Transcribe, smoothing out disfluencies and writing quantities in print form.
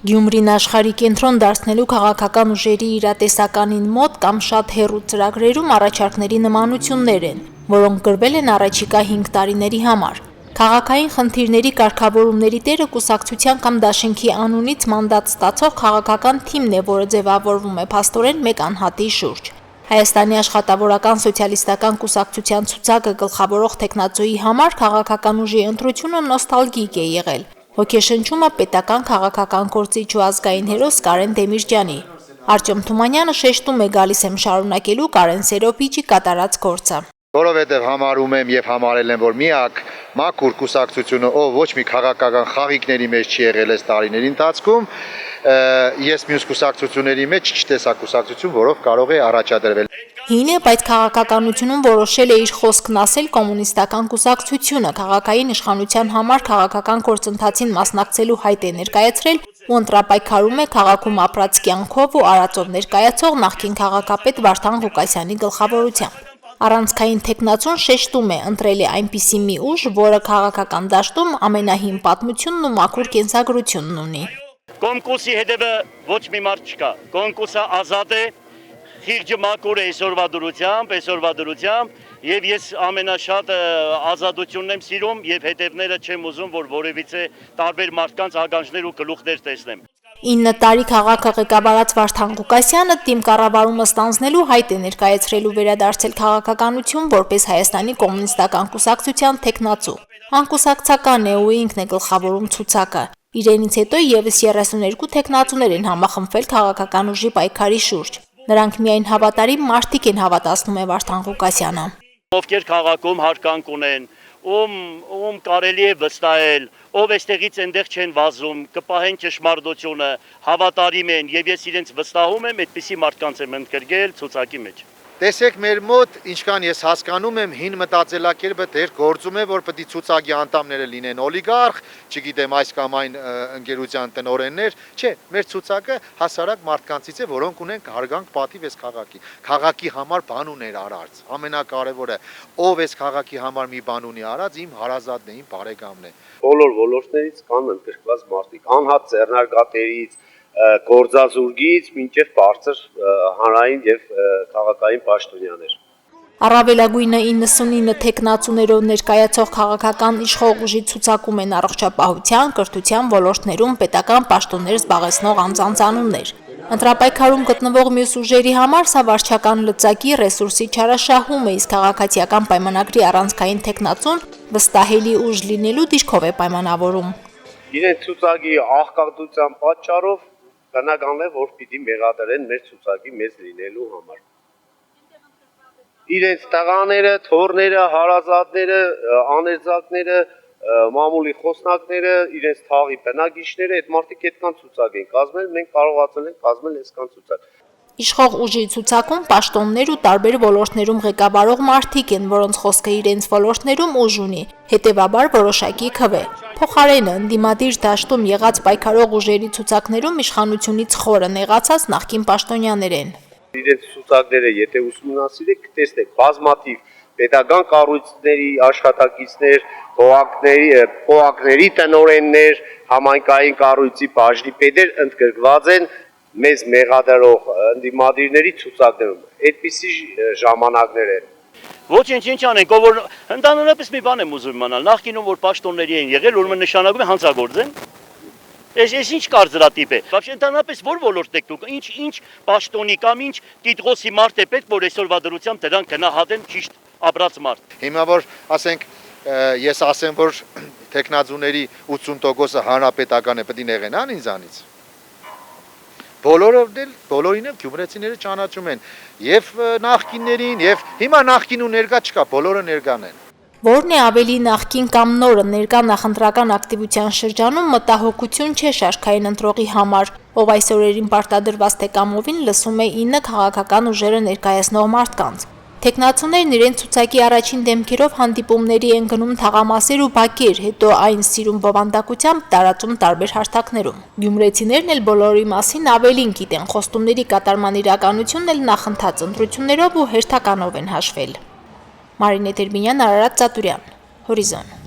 Գյումրին աշխարհի կենտրոն դարձնելու քաղաքական ուժերի իրատեսականին մոտ կամ շատ հեռու ծրագրերում առաջարկների նմանություններ են, որոնք գրվել են առաջիկա 5 տարիների համար։ Քաղաքային խնդիրների կարգավորումների տերը կուսակցության կամ դաշինքի անունից մանդատ ստացող քաղաքական թիմն է, որը ձևավորվում է փաստորեն մեկ անհատի շուրջ։ Հայաստանի աշխատավորական սոցիալիստական կուսակցության ցուցակը գլխավորող տեխնացուի համար քաղաքական ուժի ընտրությունը նոստալգիկ է եղել։ Հոգեշնչումը պետական քաղաքական գործիչ ու ազգային հերոս Կարեն Դեմիրճյանի։ Արտյոմ Թումանյանը շեշտում է գալիս եմ շարունակելու Կարեն Սերոբիջի կատարած գործը։ Որովհետև համարում եմ եւ համարել եմ, որ միակ մաքուր կուսակցությունը, ով ոչ մի քաղաքական խաղիկների մեջ չի եղել այս տարիների ընթացքում, ես մյուս կուսակցությունների մեջ չտեսա կուսակցություն, որով կարող է առաջադրվել։ Հին է, բայց քաղաքականությունում որոշել է իր խոսքն ասել կոմունիստական կուսակցությունը, քաղաքային իշխանության համար քաղաքական գործընթացին մասնակցելու հայտ է ներկայացրել ու ընտրապայքարում է քաղաքում ապրած կյանքով ու արածով ներկայացող նախկին քաղաքապետ Վարդան Ղուկասյանի գլխավորությամբ։ Առանցքային տեխնացուն շեշտում է, ընտրել է այնպիսի մի ուժ, որը քաղաքական դաշտում ամենահին պատմությունն ու մաքուր կենսագրությունն ունի։ Կոնկուրսի հետևը ոչ մի մարդ չկա, կոնկուրսը ազատ է, խիղճը մաքուր է այսօրվա դրությամբ, եւ ես ամենաշատ ազատությունն եմ սիրում եւ հետևները չեմ ուզում, որ որևիցե տարբեր մարդկանց ականջներ ու գլուխներ տեսնեմ։ 9 տարի քաղաքը ղեկավարած Վարդան Ղուկասյանը թիմ կառավարումը ստանձնելու հայտ է ներկայացրելու վերադարձել քաղաքականություն որպես Հայաստանի կոմունիստական կուսակցության տեխնացու։ Անկուսակցական է ու ինքն է գլխավորում ցուցակը։ Իրենից հետո եւս 32 տեխնացուներ են համախմբվել քաղաքական ուժի պայքարի շուրջ։ Նրանք միայն հավատարիմ մարդիկ են, հավատացնում է Վարդան Ղուկասյանը։ Ովքեր քաղաքում հարկանք ունեն, ում կարելի է վստահել, ով այստեղից այնտեղ չեն վազում, կպահեն ճշմարտությունը, հավատարիմ են եւ ես իրենց վստահում եմ, այդպիսի մարդկանց եմ ընդգրկել ցուցակի մեջ։ Տեսեք մեր մոտ, ինչքան ես հասկանում եմ, հին մտածելակերպը դեռ գործում է, որ պետք է ցուցակի անդամները լինեն օլիգարխ, չգիտեմ այս կամ այն ընկերության տնօրեններ, չէ, մեր ցուցակը հասարակ մարդկանցից է, որոնք ունեն հարգանք պատիվ այս քաղաքի։ Քաղաքի համար բան ուներ արած, ամենակարևորը, ով այս քաղաքի համար մի բան ունի արած, իմ հարազատն է, իմ բարեկամն է։ Բոլոր ոլորտներից կան ընդգրկված մարդիկ, անհատ ձեռնարկատերից գործազուրկից մինչև բարձր հանրային եւ քաղաքային պաշտոնյաներ։ Առավելագույնը 99 տեխնացուներով ներկայացող քաղաքական իշխող ուժի ցուցակում են առողջապահության, կրթության ոլորտներում պետական պաշտոններ զբաղեցնող անձանց անուններ։ Ընտրապայքարում գտնվող մյուս ուժերի համար սա վարչական լծակի ռեսուրսի չարաշահում է, իսկ քաղաքացիական պայմանագրի առանցքային տեխնացուն վստահելի ուժ լինելու դիրքով է պայմանավորում։ Իրենց ցուցակի աղքատության պատճառով բնական է, որ պիտի մեղադրեն մեր ցուցակի մեծ լինելու համար։ Իրենց տղաները, թոռները, հարազատները, աներձակները, մամուլի խոսնակները, իրենց թաղի բնակիչները, այդ մարդիկ այդքան ցուցակ են կազմել, մենք կարողացել ենք կազմել այսքան ցուցակ։ Իշխող ուժի ցուցակում պաշտոններ ու տարբեր ոլորտներում ղեկավարող մարդիկ են, որոնց խոսքը իրենց ոլորտներում ուժ ունի, հետևաբար որոշակի քվե։ Փոխարենը ընդդիմադիր դաշտում եղած պայքարող ուժերի ցուցակներում իշխանությունից խորը նեղացած նախկին պաշտոնյաներ են։ Իրենց ցուցակները եթե ուսումնասիրեք, կտեսնեք բազմաթիվ պետական կառույցների աշխատակիցներ, փողակների տնօրեններ, համայնքային կառույցի բաժնի պետեր ընդգրկված են մեզ մեղադրող ընդդիմադիրների ցուցակներում։ Այդպիսի ժամանակներ են։ Ոչինչ ինչ անենք, ով որ ընդհանրապես մի բան եմ ուզում իմանալ, նախկինում որ պաշտոնների են եղել, ուրեմն նշանակում է հանցագործ են։ Այս ինչ կարծրատիպ է։ Вообще ընդհանրապես որ ոլորտ եք դուք, ինչ պաշտոնի կամ ինչ տիտղոսի մարդ է պետք, որ այսօրվա դրությամբ դրանք գնահատեն ճիշտ ապրած մարդ։ Հիմա որ ասենք ես ասեմ, որ տեխնացուների 80%-ը հանրապետական է, պետք է նեղենան ինձանից։ Բոլորին էլ գյումրեցիները ճանաչում են եւ նախկիններին եւ հիմա նախկին ու ներկա չկա, բոլորը ներկան են։ Որն է ավելի նախկին կամ նորը ներկա նախընտրական ակտիվության շրջանում մտահոգություն չէ շարքային ընտրողի համար, ով այս օրերին պարտադրված թե կամովին լսում է 9 քաղաքական ուժերը ներկայացնող մարդկանց։ Տեխնացուներն իրենց ցուցակի առաջին դեմքերով հանդիպումների են գնում թաղամասեր ու բակեր, հետո այն սիրուն բովանդակությամբ տարածում տարբեր հարթակներում։ Գյումրեցիներն էլ բոլորի մասին ավելին գիտեն, խոստումների կատարման իրականությունն էլ նախընթաց ընտրություններով ու հերթականով են հաշվել։ Մարինե Տերբինյան, Արարատ Ծատուրյան, Հորիզոն։